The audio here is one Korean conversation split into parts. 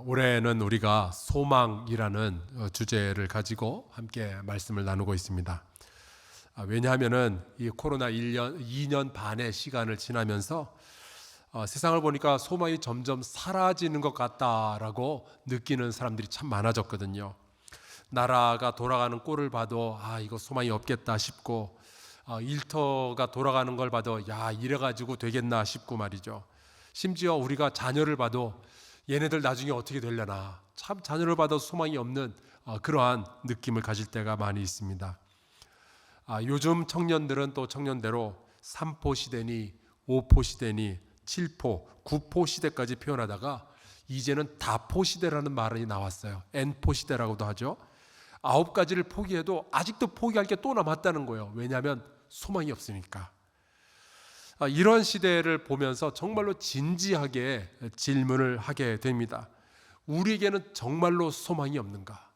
올해는 우리가 소망이라는 주제를 가지고 함께 말씀을 나누고 있습니다. 왜냐하면은 이 코로나 2년 반의 시간을 지나면서 세상을 보니까 소망이 점점 사라지는 것 같다라고 느끼는 사람들이 참 많아졌거든요. 나라가 돌아가는 꼴을 봐도 이거 소망이 없겠다 싶고, 일터가 돌아가는 걸 봐도 이래가지고 되겠나 싶고 말이죠. 심지어 우리가 자녀를 봐도 얘네들 나중에 어떻게 되려나, 참 자녀를 봐도 소망이 없는 그러한 느낌을 가질 때가 많이 있습니다. 요즘 청년들은 또 청년대로 3포 시대니 5포 시대니 7포, 9포 시대까지 표현하다가 이제는 다포 시대라는 말이 나왔어요. N포 시대라고도 하죠. 9가지를 포기해도 아직도 포기할 게 또 남았다는 거예요. 왜냐하면 소망이 없으니까. 이런 시대를 보면서 정말로 진지하게 질문을 하게 됩니다. 우리에게는 정말로 소망이 없는가?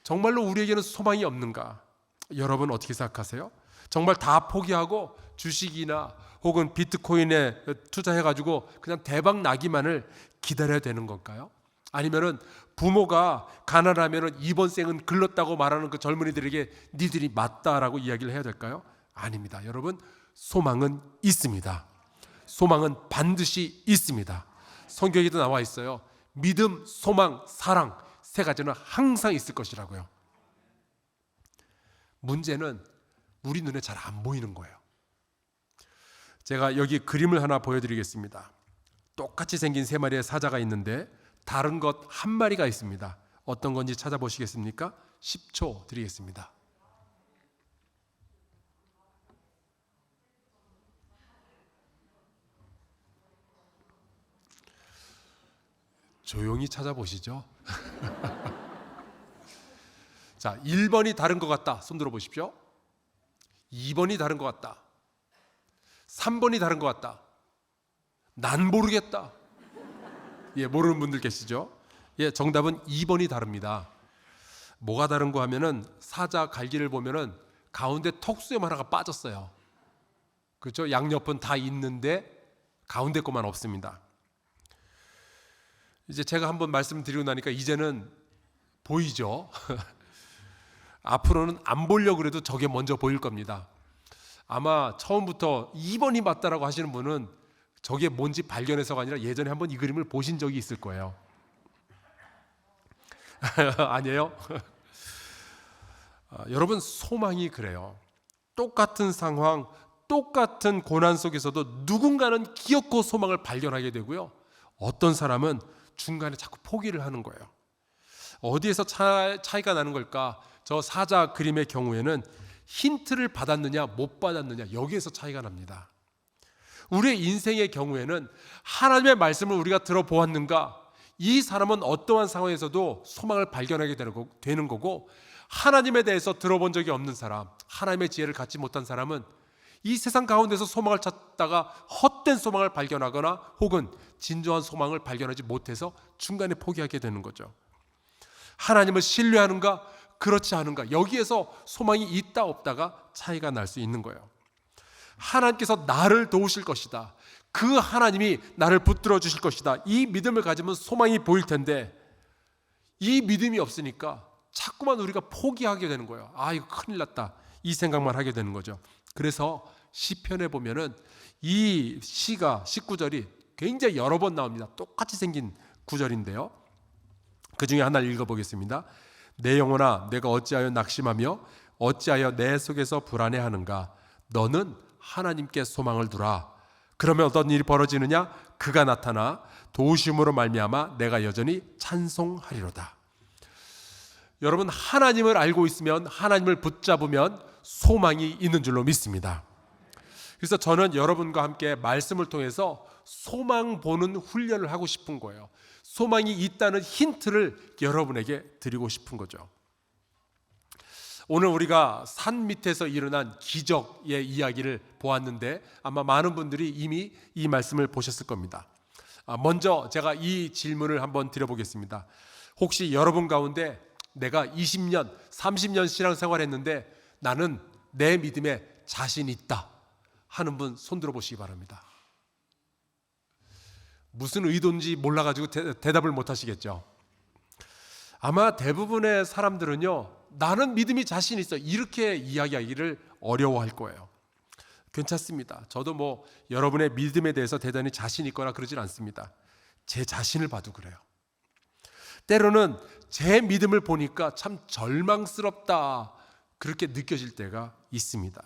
정말로 우리에게는 소망이 없는가? 여러분 어떻게 생각하세요? 정말 다 포기하고 주식이나 혹은 비트코인에 투자해가지고 그냥 대박 나기만을 기다려야 되는 건가요? 아니면은 부모가 가난하면은 이번 생은 글렀다고 말하는 그 젊은이들에게 니들이 맞다라고 이야기를 해야 될까요? 아닙니다. 여러분, 소망은 있습니다. 소망은 반드시 있습니다. 성경에도 나와 있어요. 믿음, 소망, 사랑, 세 가지는 항상 있을 것이라고요. 문제는 우리 눈에 잘 안 보이는 거예요. 제가 여기 그림을 하나 보여드리겠습니다. 똑같이 생긴 3마리의 사자가 있는데 다른 것 1마리가 있습니다. 어떤 건지 찾아보시겠습니까? 10초 드리겠습니다. 조용히 찾아보시죠. 자, 1번이 다른 것 같다. 손 들어보십시오. 2번이 다른 것 같다. 3번이 다른 것 같다. 난 모르겠다. 모르는 분들 계시죠? 정답은 2번이 다릅니다. 뭐가 다른가 하면은 사자 갈기를 보면은 가운데 턱수염 하나가 빠졌어요. 그렇죠? 양옆은 다 있는데 가운데 것만 없습니다. 이제 제가 한번 말씀드리고 나니까 이제는 보이죠? 앞으로는 안 보려고 그래도 저게 먼저 보일 겁니다. 아마 처음부터 2번이 맞다라고 하시는 분은 저게 뭔지 발견해서가 아니라 예전에 한번 이 그림을 보신 적이 있을 거예요. 아니에요? 여러분, 소망이 그래요. 똑같은 상황, 똑같은 고난 속에서도 누군가는 기어코 소망을 발견하게 되고요. 어떤 사람은 중간에 자꾸 포기를 하는 거예요. 어디에서 차이가 나는 걸까? 저 사자 그림의 경우에는 힌트를 받았느냐 못 받았느냐, 여기에서 차이가 납니다. 우리의 인생의 경우에는 하나님의 말씀을 우리가 들어보았는가? 이 사람은 어떠한 상황에서도 소망을 발견하게 되는 거고, 하나님에 대해서 들어본 적이 없는 사람, 하나님의 지혜를 갖지 못한 사람은 이 세상 가운데서 소망을 찾다가 헛된 소망을 발견하거나 혹은 진정한 소망을 발견하지 못해서 중간에 포기하게 되는 거죠. 하나님을 신뢰하는가 그렇지 않은가, 여기에서 소망이 있다 없다가 차이가 날 수 있는 거예요. 하나님께서 나를 도우실 것이다, 그 하나님이 나를 붙들어 주실 것이다, 이 믿음을 가지면 소망이 보일 텐데 이 믿음이 없으니까 자꾸만 우리가 포기하게 되는 거예요. 이거 큰일 났다, 이 생각만 하게 되는 거죠. 그래서 시편에 보면은 이 시가 19절이 굉장히 여러 번 나옵니다. 똑같이 생긴 구절인데요, 그 중에 하나를 읽어보겠습니다. 내 영혼아, 내가 어찌하여 낙심하며 어찌하여 내 속에서 불안해하는가? 너는 하나님께 소망을 두라. 그러면 어떤 일이 벌어지느냐? 그가 나타나 도우심으로 말미암아 내가 여전히 찬송하리로다. 여러분, 하나님을 알고 있으면, 하나님을 붙잡으면 소망이 있는 줄로 믿습니다. 그래서 저는 여러분과 함께 말씀을 통해서 소망 보는 훈련을 하고 싶은 거예요. 소망이 있다는 힌트를 여러분에게 드리고 싶은 거죠. 오늘 우리가 산 밑에서 일어난 기적의 이야기를 보았는데 아마 많은 분들이 이미 이 말씀을 보셨을 겁니다. 먼저 제가 이 질문을 한번 드려보겠습니다. 혹시 여러분 가운데 내가 20년, 30년 신앙생활 했는데 나는 내 믿음에 자신 있다 하는 분 손 들어보시기 바랍니다. 무슨 의도인지 몰라가지고 대답을 못 하시겠죠. 아마 대부분의 사람들은요, 나는 믿음이 자신 있어, 이렇게 이야기하기를 어려워할 거예요. 괜찮습니다. 저도 뭐 여러분의 믿음에 대해서 대단히 자신 있거나 그러진 않습니다. 제 자신을 봐도 그래요. 때로는 제 믿음을 보니까 참 절망스럽다, 그렇게 느껴질 때가 있습니다.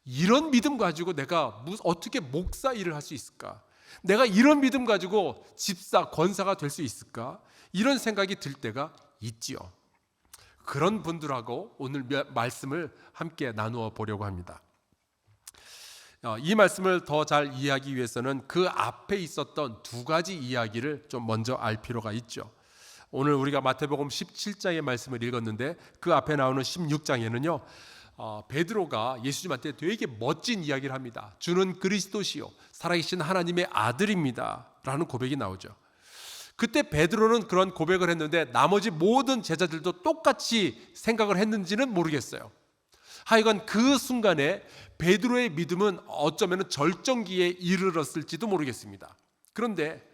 이런 믿음 가지고 내가 어떻게 목사 일을 할 수 있을까? 내가 이런 믿음 가지고 집사, 권사가 될 수 있을까? 이런 생각이 들 때가 있지요. 그런 분들하고 오늘 말씀을 함께 나누어 보려고 합니다. 이 말씀을 더 잘 이해하기 위해서는 그 앞에 있었던 두 가지 이야기를 좀 먼저 알 필요가 있죠. 오늘 우리가 마태복음 17장의 말씀을 읽었는데 그 앞에 나오는 16장에는요, 베드로가 예수님한테 되게 멋진 이야기를 합니다. 주는 그리스도시요 살아계신 하나님의 아들입니다 라는 고백이 나오죠. 그때 베드로는 그런 고백을 했는데 나머지 모든 제자들도 똑같이 생각을 했는지는 모르겠어요. 하여간 그 순간에 베드로의 믿음은 어쩌면 절정기에 이르렀을지도 모르겠습니다. 그런데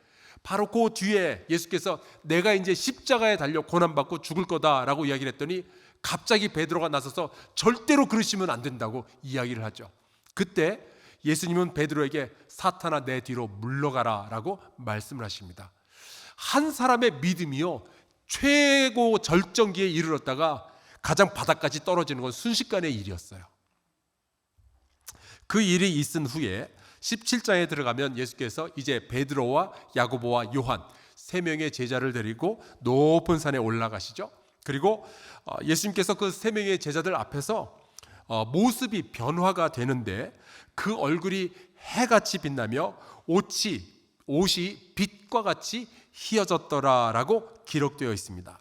바로 그 뒤에 예수께서 내가 이제 십자가에 달려 고난받고 죽을 거다라고 이야기를 했더니 갑자기 베드로가 나서서 절대로 그러시면 안 된다고 이야기를 하죠. 그때 예수님은 베드로에게 사탄아 내 뒤로 물러가라 라고 말씀을 하십니다. 한 사람의 믿음이요, 최고 절정기에 이르렀다가 가장 바닥까지 떨어지는 건 순식간의 일이었어요. 그 일이 있은 후에 17장에 들어가면 예수께서 이제 베드로와 야고보와 요한 세 명의 제자를 데리고 높은 산에 올라가시죠. 그리고 예수님께서 그 세 명의 제자들 앞에서 모습이 변화가 되는데 그 얼굴이 해같이 빛나며 옷이 빛과 같이 희어졌더라라고 기록되어 있습니다.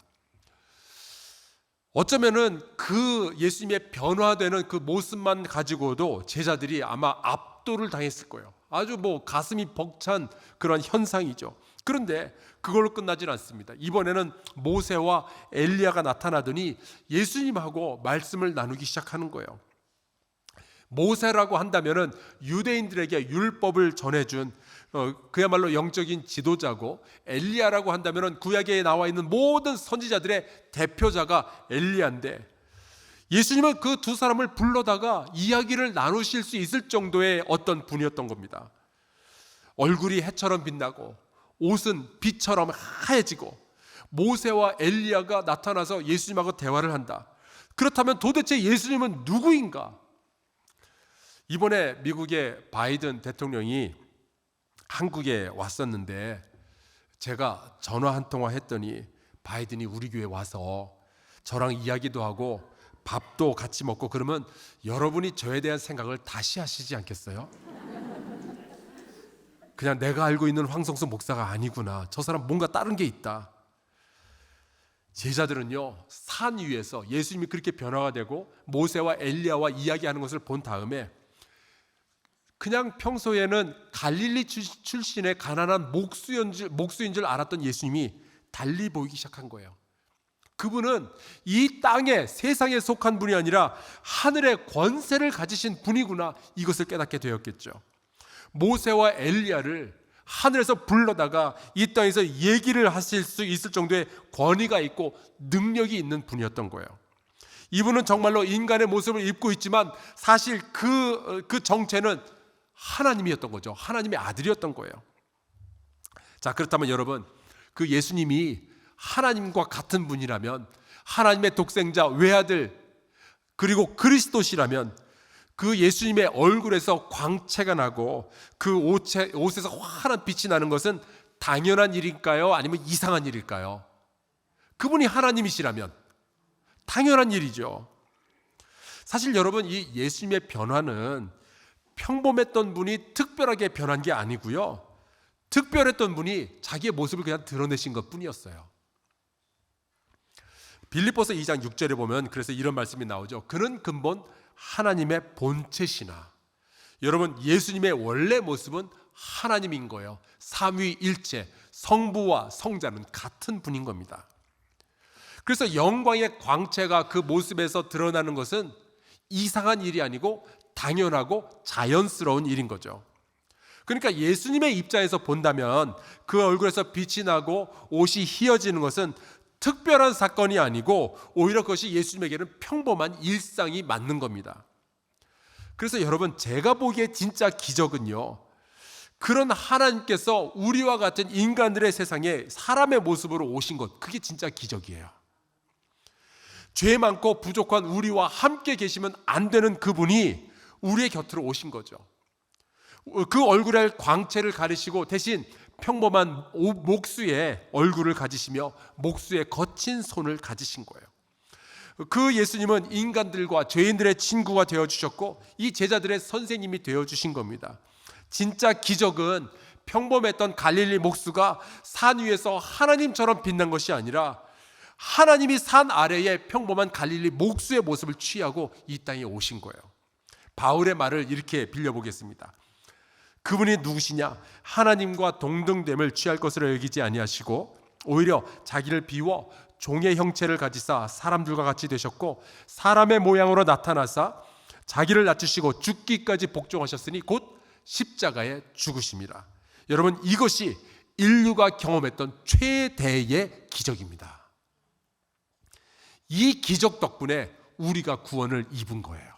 어쩌면은 그 예수님의 변화되는 그 모습만 가지고도 제자들이 아마 압도를 당했을 거예요. 아주 뭐 가슴이 벅찬 그런 현상이죠. 그런데 그걸로 끝나질 않습니다. 이번에는 모세와 엘리야가 나타나더니 예수님하고 말씀을 나누기 시작하는 거예요. 모세라고 한다면은 유대인들에게 율법을 전해준 그야말로 영적인 지도자고, 엘리야라고 한다면은 구약에 나와 있는 모든 선지자들의 대표자가 엘리야인데, 예수님은 그 두 사람을 불러다가 이야기를 나누실 수 있을 정도의 어떤 분이었던 겁니다. 얼굴이 해처럼 빛나고 옷은 빛처럼 하얘지고 모세와 엘리야가 나타나서 예수님하고 대화를 한다. 그렇다면 도대체 예수님은 누구인가? 이번에 미국의 바이든 대통령이 한국에 왔었는데 제가 전화 한 통화 했더니 바이든이 우리 교회 와서 저랑 이야기도 하고 밥도 같이 먹고 그러면 여러분이 저에 대한 생각을 다시 하시지 않겠어요? 그냥 내가 알고 있는 황성수 목사가 아니구나, 저 사람 뭔가 다른 게 있다. 제자들은요, 산 위에서 예수님이 그렇게 변화가 되고 모세와 엘리야와 이야기하는 것을 본 다음에 그냥 평소에는 갈릴리 출신의 가난한 목수인 줄 알았던 예수님이 달리 보이기 시작한 거예요. 그분은 이 땅에, 세상에 속한 분이 아니라 하늘의 권세를 가지신 분이구나, 이것을 깨닫게 되었겠죠. 모세와 엘리야를 하늘에서 불러다가 이 땅에서 얘기를 하실 수 있을 정도의 권위가 있고 능력이 있는 분이었던 거예요. 이분은 정말로 인간의 모습을 입고 있지만 사실 그 정체는 하나님이었던 거죠. 하나님의 아들이었던 거예요. 자, 그렇다면 여러분, 그 예수님이 하나님과 같은 분이라면, 하나님의 독생자 외아들 그리고 그리스도시라면 그 예수님의 얼굴에서 광채가 나고 그 옷에서 환한 빛이 나는 것은 당연한 일일까요? 아니면 이상한 일일까요? 그분이 하나님이시라면 당연한 일이죠. 사실 여러분, 이 예수님의 변화는 평범했던 분이 특별하게 변한 게 아니고요, 특별했던 분이 자기의 모습을 그냥 드러내신 것 뿐이었어요. 빌립보서 2장 6절에 보면 그래서 이런 말씀이 나오죠. 그는 근본 하나님의 본체시나. 여러분, 예수님의 원래 모습은 하나님인 거예요. 삼위일체, 성부와 성자는 같은 분인 겁니다. 그래서 영광의 광채가 그 모습에서 드러나는 것은 이상한 일이 아니고 당연하고 자연스러운 일인 거죠. 그러니까 예수님의 입장에서 본다면 그 얼굴에서 빛이 나고 옷이 휘어지는 것은 특별한 사건이 아니고 오히려 그것이 예수님에게는 평범한 일상이 맞는 겁니다. 그래서 여러분, 제가 보기에 진짜 기적은요, 그런 하나님께서 우리와 같은 인간들의 세상에 사람의 모습으로 오신 것, 그게 진짜 기적이에요. 죄 많고 부족한 우리와 함께 계시면 안 되는 그분이 우리의 곁으로 오신 거죠. 그 얼굴의 광채를 가리시고 대신 평범한 목수의 얼굴을 가지시며 목수의 거친 손을 가지신 거예요. 그 예수님은 인간들과 죄인들의 친구가 되어주셨고 이 제자들의 선생님이 되어주신 겁니다. 진짜 기적은 평범했던 갈릴리 목수가 산 위에서 하나님처럼 빛난 것이 아니라 하나님이 산 아래에 평범한 갈릴리 목수의 모습을 취하고 이 땅에 오신 거예요. 바울의 말을 이렇게 빌려보겠습니다. 그분이 누구시냐? 하나님과 동등됨을 취할 것으로 여기지 아니하시고 오히려 자기를 비워 종의 형체를 가지사 사람들과 같이 되셨고 사람의 모양으로 나타나사 자기를 낮추시고 죽기까지 복종하셨으니 곧 십자가에 죽으심이라. 여러분, 이것이 인류가 경험했던 최대의 기적입니다. 이 기적 덕분에 우리가 구원을 입은 거예요.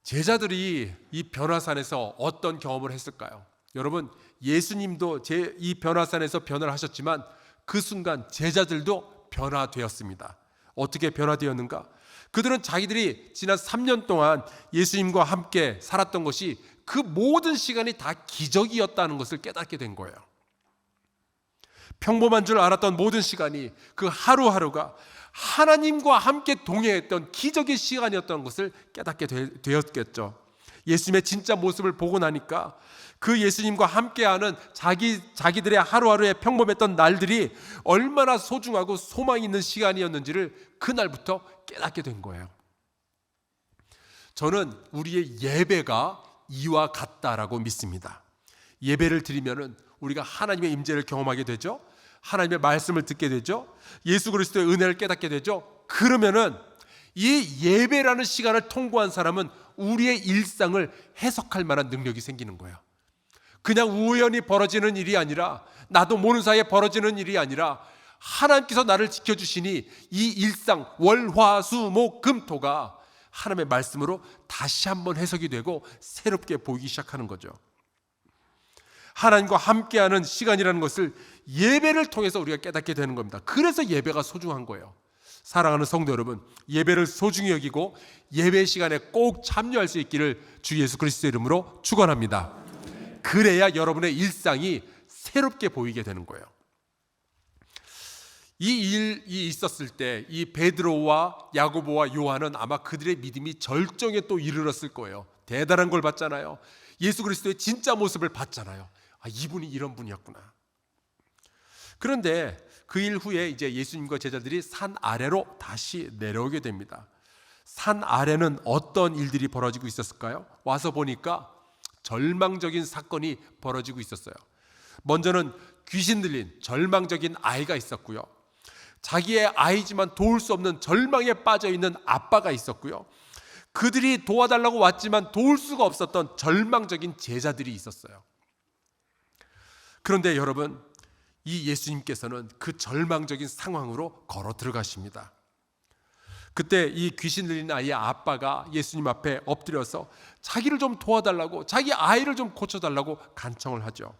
제자들이 이 변화산에서 어떤 경험을 했을까요? 여러분, 예수님도 이 변화산에서 변화를 하셨지만 그 순간 제자들도 변화되었습니다. 어떻게 변화되었는가? 그들은 자기들이 지난 3년 동안 예수님과 함께 살았던 것이 그 모든 시간이 다 기적이었다는 것을 깨닫게 된 거예요. 평범한 줄 알았던 모든 시간이 그 하루하루가 하나님과 함께 동행했던 기적의 시간이었던 것을 깨닫게 되었겠죠. 예수님의 진짜 모습을 보고 나니까 그 예수님과 함께하는 자기들의 하루하루의 평범했던 날들이 얼마나 소중하고 소망이 있는 시간이었는지를 그날부터 깨닫게 된 거예요. 저는 우리의 예배가 이와 같다라고 믿습니다. 예배를 드리면은 우리가 하나님의 임재를 경험하게 되죠. 하나님의 말씀을 듣게 되죠. 예수 그리스도의 은혜를 깨닫게 되죠. 그러면은 이 예배라는 시간을 통과한 사람은 우리의 일상을 해석할 만한 능력이 생기는 거예요. 그냥 우연히 벌어지는 일이 아니라, 나도 모르는 사이에 벌어지는 일이 아니라 하나님께서 나를 지켜주시니 이 일상 월화수목금토가 하나님의 말씀으로 다시 한번 해석이 되고 새롭게 보이기 시작하는 거죠. 하나님과 함께하는 시간이라는 것을 예배를 통해서 우리가 깨닫게 되는 겁니다. 그래서 예배가 소중한 거예요. 사랑하는 성도 여러분, 예배를 소중히 여기고 예배 시간에 꼭 참여할 수 있기를 주 예수 그리스도의 이름으로 축원합니다. 그래야 여러분의 일상이 새롭게 보이게 되는 거예요. 이 일이 있었을 때 이 베드로와 야고보와 요한은 아마 그들의 믿음이 절정에 또 이르렀을 거예요. 대단한 걸 봤잖아요. 예수 그리스도의 진짜 모습을 봤잖아요. 이분이 이런 분이었구나. 그런데 그 일 후에 이제 예수님과 제자들이 산 아래로 다시 내려오게 됩니다. 산 아래는 어떤 일들이 벌어지고 있었을까요? 와서 보니까 절망적인 사건이 벌어지고 있었어요. 먼저는 귀신 들린 절망적인 아이가 있었고요. 자기의 아이지만 도울 수 없는 절망에 빠져 있는 아빠가 있었고요. 그들이 도와달라고 왔지만 도울 수가 없었던 절망적인 제자들이 있었어요. 그런데 여러분, 이 예수님께서는 그 절망적인 상황으로 걸어 들어가십니다. 그때 이 귀신 들린 아이의 아빠가 예수님 앞에 엎드려서 자기를 좀 도와달라고, 자기 아이를 좀 고쳐달라고 간청을 하죠.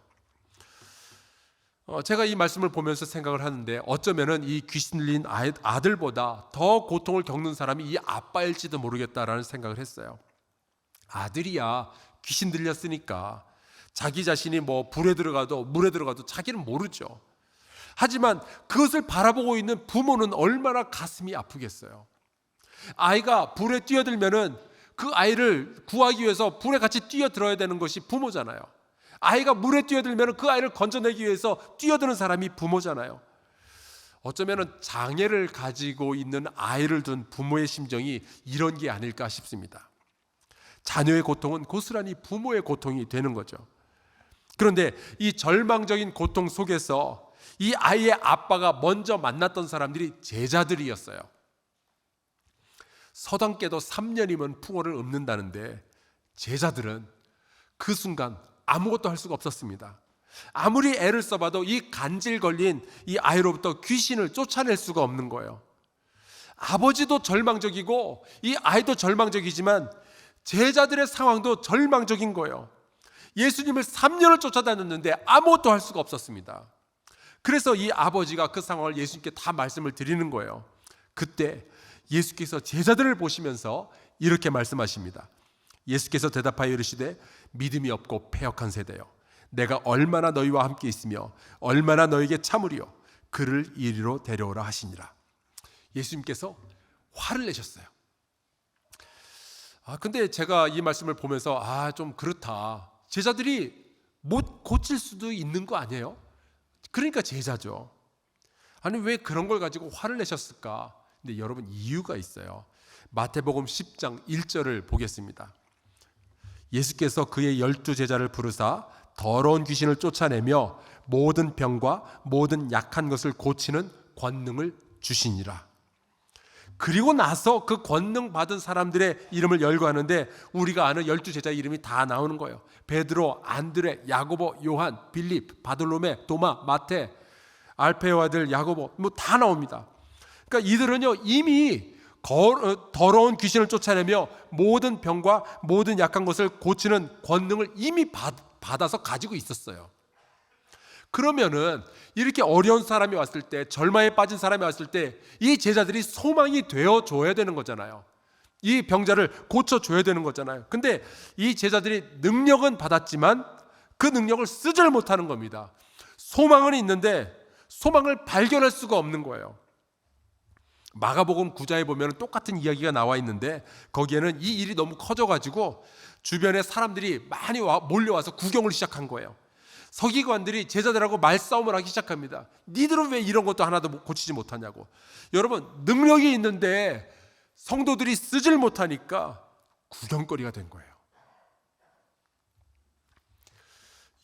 제가 이 말씀을 보면서 생각을 하는데 어쩌면은 이 귀신 들린 아들보다 더 고통을 겪는 사람이 이 아빠일지도 모르겠다라는 생각을 했어요. 아들이야 귀신 들렸으니까 자기 자신이 뭐 불에 들어가도 물에 들어가도 자기는 모르죠. 하지만 그것을 바라보고 있는 부모는 얼마나 가슴이 아프겠어요. 아이가 불에 뛰어들면은 그 아이를 구하기 위해서 불에 같이 뛰어들어야 되는 것이 부모잖아요. 아이가 물에 뛰어들면 그 아이를 건져내기 위해서 뛰어드는 사람이 부모잖아요. 어쩌면 장애를 가지고 있는 아이를 둔 부모의 심정이 이런 게 아닐까 싶습니다. 자녀의 고통은 고스란히 부모의 고통이 되는 거죠. 그런데 이 절망적인 고통 속에서 이 아이의 아빠가 먼저 만났던 사람들이 제자들이었어요. 서당께도 3년이면 풍어를 읊는다는데 제자들은 그 순간 아무것도 할 수가 없었습니다. 아무리 애를 써봐도 이 간질 걸린 이 아이로부터 귀신을 쫓아낼 수가 없는 거예요. 아버지도 절망적이고 이 아이도 절망적이지만 제자들의 상황도 절망적인 거예요. 예수님을 3년을 쫓아다녔는데 아무것도 할 수가 없었습니다. 그래서 이 아버지가 그 상황을 예수님께 다 말씀을 드리는 거예요. 그때 예수께서 제자들을 보시면서 이렇게 말씀하십니다. 예수께서 대답하여 이르시되 믿음이 없고 패역한 세대여, 내가 얼마나 너희와 함께 있으며 얼마나 너에게 참으리요, 그를 이리로 데려오라 하시니라. 예수님께서 화를 내셨어요. 근데 제가 이 말씀을 보면서 좀 그렇다. 제자들이 못 고칠 수도 있는 거 아니에요? 그러니까 제자죠. 아니 왜 그런 걸 가지고 화를 내셨을까? 근데 여러분 이유가 있어요. 마태복음 10장 1절을 보겠습니다. 예수께서 그의 12 제자를 부르사 더러운 귀신을 쫓아내며 모든 병과 모든 약한 것을 고치는 권능을 주시니라. 그리고 나서 그 권능 받은 사람들의 이름을 열거하는데 우리가 아는 12 제자 이름이 다 나오는 거예요. 베드로, 안드레, 야고보, 요한, 빌립, 바돌로메, 도마, 마테, 알페오 아들 야고보, 뭐 다 나옵니다. 그러니까 이들은요 이미 더러운 귀신을 쫓아내며 모든 병과 모든 약한 것을 고치는 권능을 이미 받아서 가지고 있었어요. 그러면은 이렇게 어려운 사람이 왔을 때, 절망에 빠진 사람이 왔을 때 이 제자들이 소망이 되어줘야 되는 거잖아요. 이 병자를 고쳐줘야 되는 거잖아요. 근데 이 제자들이 능력은 받았지만 그 능력을 쓰질 못하는 겁니다. 소망은 있는데 소망을 발견할 수가 없는 거예요. 마가복음 9장에 보면 똑같은 이야기가 나와 있는데 거기에는 이 일이 너무 커져가지고 주변에 사람들이 많이 몰려와서 구경을 시작한 거예요. 서기관들이 제자들하고 말싸움을 하기 시작합니다. 니들은 왜 이런 것도 하나도 고치지 못하냐고. 여러분 능력이 있는데 성도들이 쓰질 못하니까 구경거리가 된 거예요.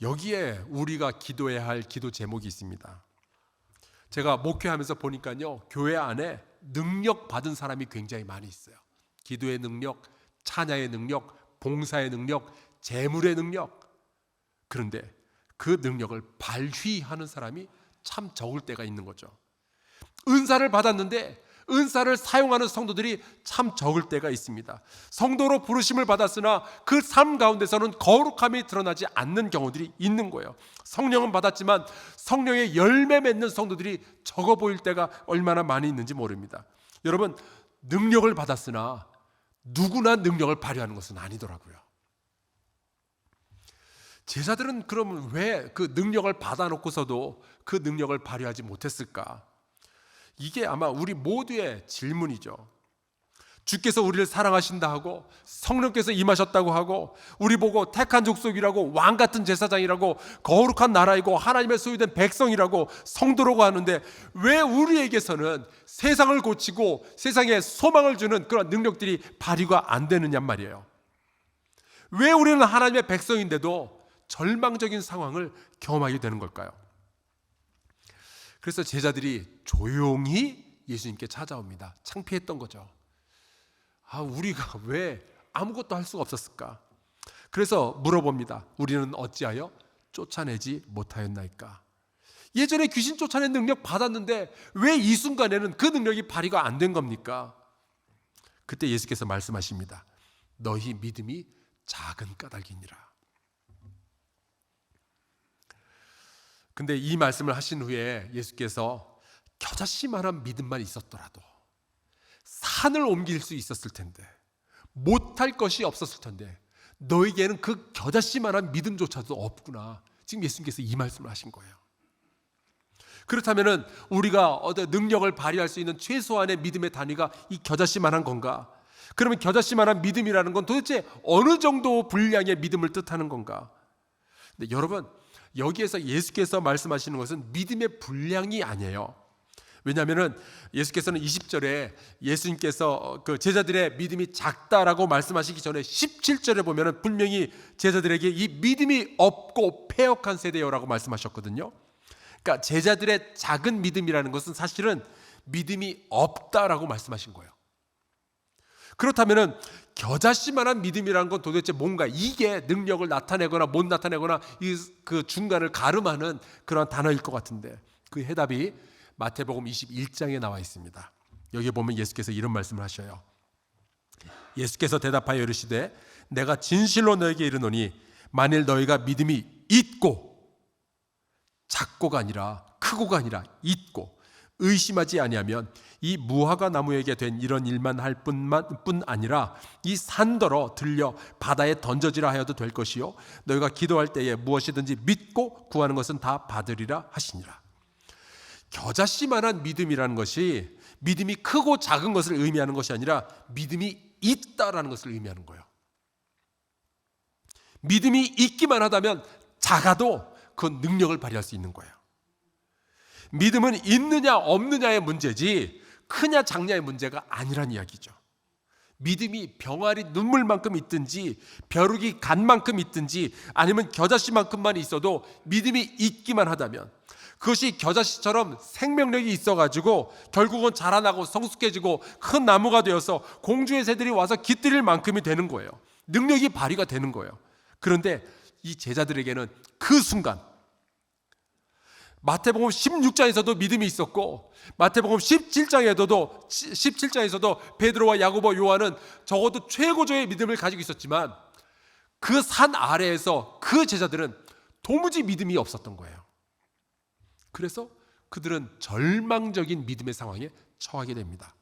여기에 우리가 기도해야 할 기도 제목이 있습니다. 제가 목회하면서 보니까요 교회 안에 능력 받은 사람이 굉장히 많이 있어요. 기도의 능력, 찬양의 능력, 봉사의 능력, 재물의 능력. 그런데 그 능력을 발휘하는 사람이 참 적을 때가 있는 거죠. 은사를 받았는데 은사를 사용하는 성도들이 참 적을 때가 있습니다. 성도로 부르심을 받았으나 그 삶 가운데서는 거룩함이 드러나지 않는 경우들이 있는 거예요. 성령은 받았지만 성령의 열매 맺는 성도들이 적어 보일 때가 얼마나 많이 있는지 모릅니다. 여러분 능력을 받았으나 누구나 능력을 발휘하는 것은 아니더라고요. 제자들은 그러면 왜 그 능력을 받아놓고서도 그 능력을 발휘하지 못했을까? 이게 아마 우리 모두의 질문이죠. 주께서 우리를 사랑하신다 하고 성령께서 임하셨다고 하고 우리 보고 택한 족속이라고 왕같은 제사장이라고 거룩한 나라이고 하나님의 소유된 백성이라고 성도라고 하는데 왜 우리에게서는 세상을 고치고 세상에 소망을 주는 그런 능력들이 발휘가 안 되느냐 말이에요. 왜 우리는 하나님의 백성인데도 절망적인 상황을 경험하게 되는 걸까요? 그래서 제자들이 조용히 예수님께 찾아옵니다. 창피했던 거죠. 우리가 왜 아무것도 할 수가 없었을까? 그래서 물어봅니다. 우리는 어찌하여 쫓아내지 못하였나이까? 예전에 귀신 쫓아낸 능력 받았는데 왜 이 순간에는 그 능력이 발휘가 안 된 겁니까? 그때 예수께서 말씀하십니다. 너희 믿음이 작은 까닭이니라. 근데 이 말씀을 하신 후에 예수께서 겨자씨만한 믿음만 있었더라도 산을 옮길 수 있었을 텐데 못할 것이 없었을 텐데 너에게는 그 겨자씨만한 믿음조차도 없구나. 지금 예수님께서 이 말씀을 하신 거예요. 그렇다면 우리가 능력을 발휘할 수 있는 최소한의 믿음의 단위가 이 겨자씨만한 건가? 그러면 겨자씨만한 믿음이라는 건 도대체 어느 정도 분량의 믿음을 뜻하는 건가? 근데 여러분 여기에서 예수께서 말씀하시는 것은 믿음의 분량이 아니에요. 왜냐하면 예수께서는 20절에 예수님께서 그 제자들의 믿음이 작다라고 말씀하시기 전에 17절에 보면 분명히 제자들에게 이 믿음이 없고 패역한 세대요라고 말씀하셨거든요. 그러니까 제자들의 작은 믿음이라는 것은 사실은 믿음이 없다라고 말씀하신 거예요. 그렇다면 겨자씨만한 믿음이라는 건 도대체 뭔가, 이게 능력을 나타내거나 못 나타내거나 그 중간을 가름하는 그런 단어일 것 같은데, 그 해답이 마태복음 21장에 나와 있습니다. 여기 보면 예수께서 이런 말씀을 하셔요. 예수께서 대답하여 이르시되 내가 진실로 너에게 이르노니 만일 너희가 믿음이 있고, 작고가 아니라 크고가 아니라 있고 의심하지 아니하면 이 무화과 나무에게 된 이런 일만 할 뿐 아니라 이 산더러 들려 바다에 던져지라 하여도 될 것이요 너희가 기도할 때에 무엇이든지 믿고 구하는 것은 다 받으리라 하시니라. 겨자씨만한 믿음이라는 것이 믿음이 크고 작은 것을 의미하는 것이 아니라 믿음이 있다라는 것을 의미하는 거예요. 믿음이 있기만 하다면 작아도 그 능력을 발휘할 수 있는 거예요. 믿음은 있느냐 없느냐의 문제지 크냐 작냐의 문제가 아니란 이야기죠. 믿음이 병아리 눈물만큼 있든지 벼룩이 간만큼 있든지 아니면 겨자씨만큼만 있어도 믿음이 있기만 하다면 그것이 겨자씨처럼 생명력이 있어가지고 결국은 자라나고 성숙해지고 큰 나무가 되어서 공주의 새들이 와서 깃들일 만큼이 되는 거예요. 능력이 발휘가 되는 거예요. 그런데 이 제자들에게는 그 순간, 마태복음 16장에서도 믿음이 있었고 마태복음 17장에서도 베드로와 야고보, 요한은 적어도 최고조의 믿음을 가지고 있었지만 그 산 아래에서 그 제자들은 도무지 믿음이 없었던 거예요. 그래서 그들은 절망적인 믿음의 상황에 처하게 됩니다.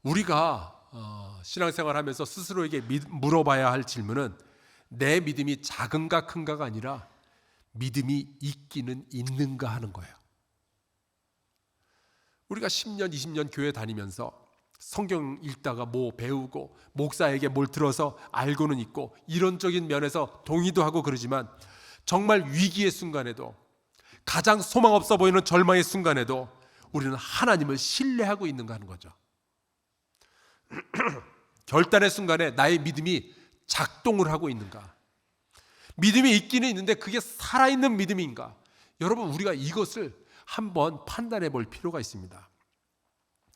우리가 신앙생활하면서 스스로에게 물어봐야 할 질문은 내 믿음이 작은가 큰가가 아니라 믿음이 있기는 있는가 하는 거예요. 우리가 10년 20년 교회 다니면서 성경 읽다가 뭐 배우고 목사에게 뭘 들어서 알고는 있고 이론적인 면에서 동의도 하고 그러지만 정말 위기의 순간에도, 가장 소망 없어 보이는 절망의 순간에도 우리는 하나님을 신뢰하고 있는가 하는 거죠. 결단의 순간에 나의 믿음이 작동을 하고 있는가, 믿음이 있기는 있는데 그게 살아있는 믿음인가. 여러분, 우리가 이것을 한번 판단해 볼 필요가 있습니다.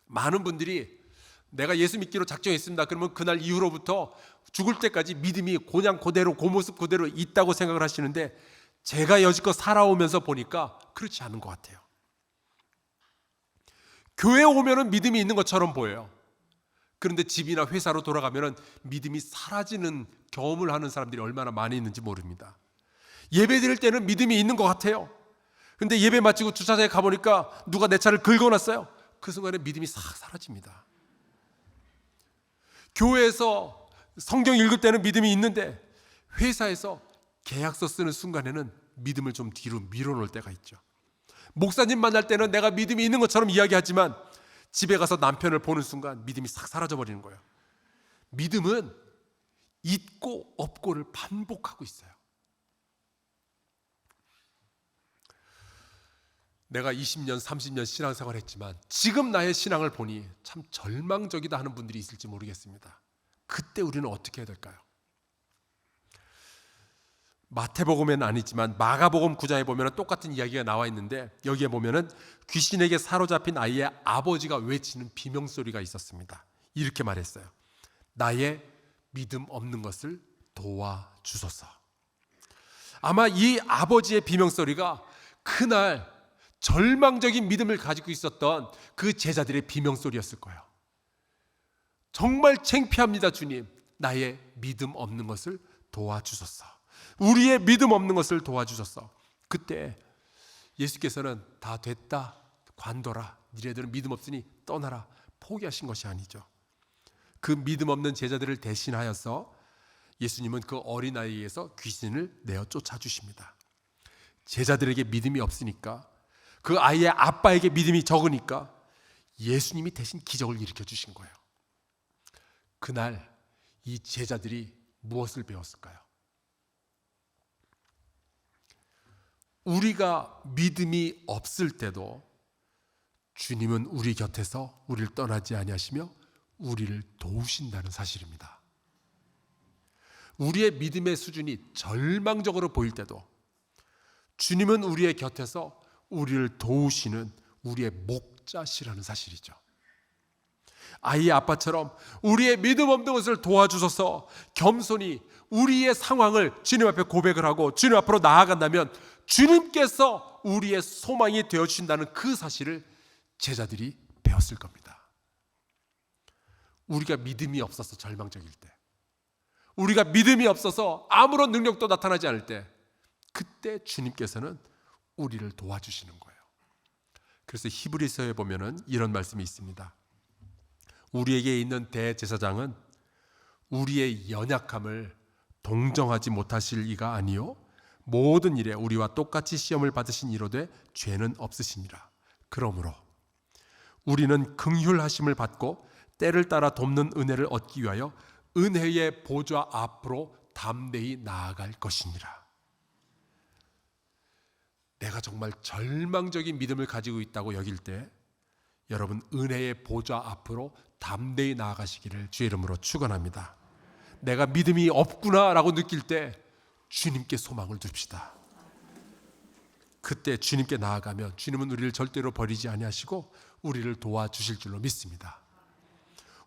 많은 분들이 내가 예수 믿기로 작정했습니다, 그러면 그날 이후로부터 죽을 때까지 믿음이 그냥 그대로, 그 모습 그대로 있다고 생각을 하시는데 제가 여지껏 살아오면서 보니까 그렇지 않은 것 같아요. 교회에 오면은 믿음이 있는 것처럼 보여요. 그런데 집이나 회사로 돌아가면은 믿음이 사라지는 경험을 하는 사람들이 얼마나 많이 있는지 모릅니다. 예배 드릴 때는 믿음이 있는 것 같아요. 근데 예배 마치고 주차장에 가보니까 누가 내 차를 긁어놨어요. 그 순간에 믿음이 싹 사라집니다. 교회에서 성경 읽을 때는 믿음이 있는데 회사에서 계약서 쓰는 순간에는 믿음을 좀 뒤로 밀어놓을 때가 있죠. 목사님 만날 때는 내가 믿음이 있는 것처럼 이야기하지만 집에 가서 남편을 보는 순간 믿음이 싹 사라져버리는 거예요. 믿음은 있고 없고를 반복하고 있어요. 내가 20년 30년 신앙생활을 했지만 지금 나의 신앙을 보니 참 절망적이다 하는 분들이 있을지 모르겠습니다. 그때 우리는 어떻게 해야 될까요? 마태복음에는 아니지만 마가복음 9장에 보면 똑같은 이야기가 나와 있는데 여기에 보면 귀신에게 사로잡힌 아이의 아버지가 외치는 비명소리가 있었습니다. 이렇게 말했어요. 나의 믿음 없는 것을 도와주소서. 아마 이 아버지의 비명소리가 그날 절망적인 믿음을 가지고 있었던 그 제자들의 비명소리였을 거예요. 정말 창피합니다, 주님. 나의 믿음 없는 것을 도와주소서. 우리의 믿음 없는 것을 도와주소서. 그때 예수께서는 다 됐다, 관둬라, 니네들은 믿음 없으니 떠나라, 포기하신 것이 아니죠. 그 믿음 없는 제자들을 대신하여서 예수님은 그 어린아이에서 귀신을 내어 쫓아주십니다. 제자들에게 믿음이 없으니까, 그 아이의 아빠에게 믿음이 적으니까 예수님이 대신 기적을 일으켜 주신 거예요. 그날 이 제자들이 무엇을 배웠을까요? 우리가 믿음이 없을 때도 주님은 우리 곁에서 우리를 떠나지 아니하시며 우리를 도우신다는 사실입니다. 우리의 믿음의 수준이 절망적으로 보일 때도 주님은 우리의 곁에서 우리를 도우시는 우리의 목자시라는 사실이죠. 아이의 아빠처럼 우리의 믿음 없는 것을 도와주셔서 겸손히 우리의 상황을 주님 앞에 고백을 하고 주님 앞으로 나아간다면 주님께서 우리의 소망이 되어주신다는 그 사실을 제자들이 배웠을 겁니다. 우리가 믿음이 없어서 절망적일 때, 우리가 믿음이 없어서 아무런 능력도 나타나지 않을 때, 그때 주님께서는 우리를 도와주시는 거예요. 그래서 히브리서에 보면은 이런 말씀이 있습니다. 우리에게 있는 대제사장은 우리의 연약함을 동정하지 못하실 이가 아니요 모든 일에 우리와 똑같이 시험을 받으신 이로되 죄는 없으시니라. 그러므로 우리는 긍휼하심을 받고 때를 따라 돕는 은혜를 얻기 위하여 은혜의 보좌 앞으로 담대히 나아갈 것이니라. 내가 정말 절망적인 믿음을 가지고 있다고 여길 때 여러분 은혜의 보좌 앞으로 담대히 나아가시기를 주의 이름으로 축원합니다. 내가 믿음이 없구나라고 느낄 때 주님께 소망을 둡시다. 그때 주님께 나아가면 주님은 우리를 절대로 버리지 아니하시고 우리를 도와주실 줄로 믿습니다.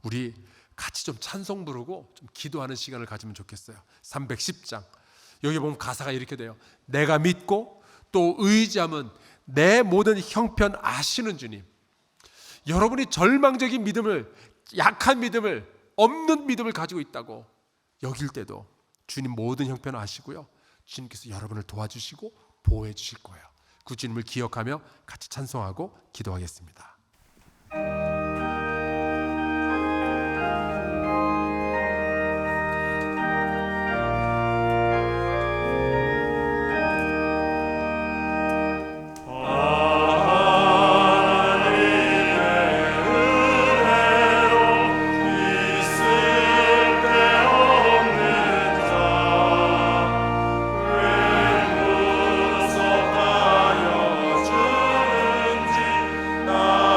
우리 같이 좀 찬송 부르고 좀 기도하는 시간을 가지면 좋겠어요. 310장 여기 보면 가사가 이렇게 돼요. 내가 믿고 또 의지함은 내 모든 형편 아시는 주님. 여러분이 절망적인 믿음을, 약한 믿음을, 없는 믿음을 가지고 있다고 여길 때도 주님 모든 형편 아시고요, 주님께서 여러분을 도와주시고 보호해 주실 거예요. 그 주님을 기억하며 같이 찬송하고 기도하겠습니다. 나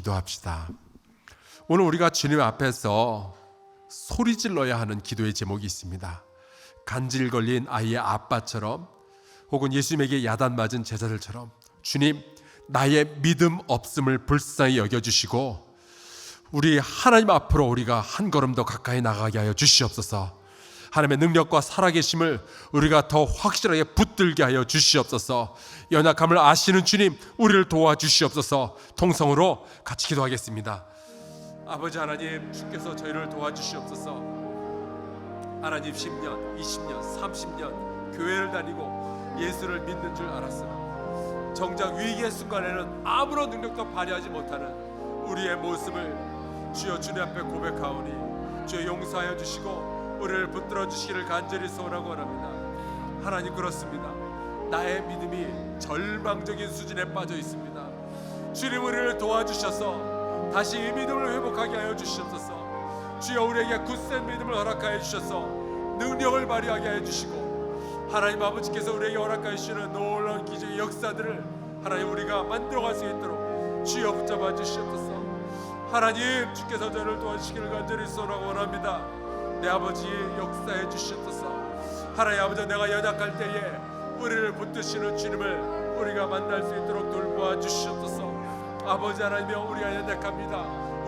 기도합시다. 오늘 우리가 주님 앞에서 소리 질러야 하는 기도의 제목이 있습니다. 간질 걸린 아이의 아빠처럼, 혹은 예수님에게 야단 맞은 제자들처럼, 주님, 나의 믿음 없음을 불쌍히 여겨주시고 우리 하나님 앞으로 우리가 한 걸음 더 가까이 나가게 하여 주시옵소서. 하나님의 능력과 살아계심을 우리가 더 확실하게 붙들게 하여 주시옵소서. 연약함을 아시는 주님, 우리를 도와주시옵소서. 통성으로 같이 기도하겠습니다. 아버지 하나님, 주께서 저희를 도와주시옵소서. 하나님, 10년, 20년, 30년 교회를 다니고 예수를 믿는 줄 알았으나 정작 위기의 순간에는 아무런 능력도 발휘하지 못하는 우리의 모습을 주여 주님 앞에 고백하오니 주여 용서하여 주시고 우리를 붙들어 주시기를 간절히 소원하고 원합니다. 하나님, 그렇습니다. 나의 믿음이 절망적인 수준에 빠져 있습니다. 주님, 우리를 도와주셔서 다시 이 믿음을 회복하게 하여 주시옵소서. 주여, 우리에게 굳센 믿음을 허락하여 주셔서 능력을 발휘하게 하여 주시고, 하나님 아버지께서 우리에게 허락하여 주시는 놀라운 기적의 역사들을 하나님 우리가 만들어갈 수 있도록 주여 붙잡아 주시옵소서. 하나님, 주께서 저를 도와주시기를 간절히 소원하고 원합니다. 내 아버지, 역사해 주시옵소서. 하나님 아버지, 내가 연약할 때에 우리를 붙드시는 주님을 우리가 만날 수 있도록 돌보아 주시옵소서. 아버지 하나님이여, 우리가 연약합니다.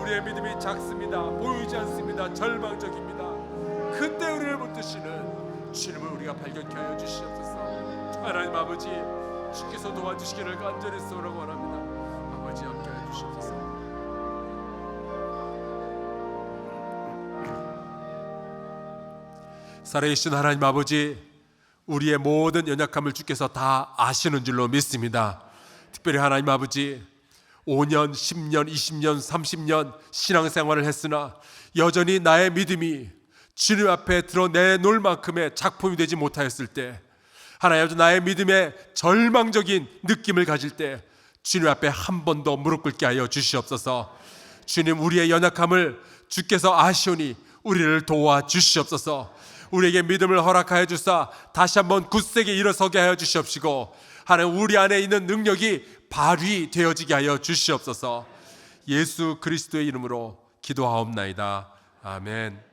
우리의 믿음이 작습니다. 보이지 않습니다. 절망적입니다. 그때 우리를 붙드시는 주님을 우리가 발견케 하여 주시옵소서. 하나님 아버지, 주께서 도와주시기를 간절히 소원하고 원합니다. 아버지, 함께 하여 주시옵소서. 살아계신 하나님 아버지, 우리의 모든 연약함을 주께서 다 아시는 줄로 믿습니다. 특별히 하나님 아버지, 5년, 10년, 20년, 30년 신앙생활을 했으나 여전히 나의 믿음이 주님 앞에 드러내놓을 만큼의 작품이 되지 못하였을 때, 하나님 아버지, 나의 믿음에 절망적인 느낌을 가질 때 주님 앞에 한 번 더 무릎 꿇게 하여 주시옵소서. 주님, 우리의 연약함을 주께서 아시오니 우리를 도와주시옵소서. 우리에게 믿음을 허락하여 주사 다시 한번 굳세게 일어서게 하여 주시옵시고, 하나님, 우리 안에 있는 능력이 발휘되어지게 하여 주시옵소서. 예수 그리스도의 이름으로 기도하옵나이다. 아멘.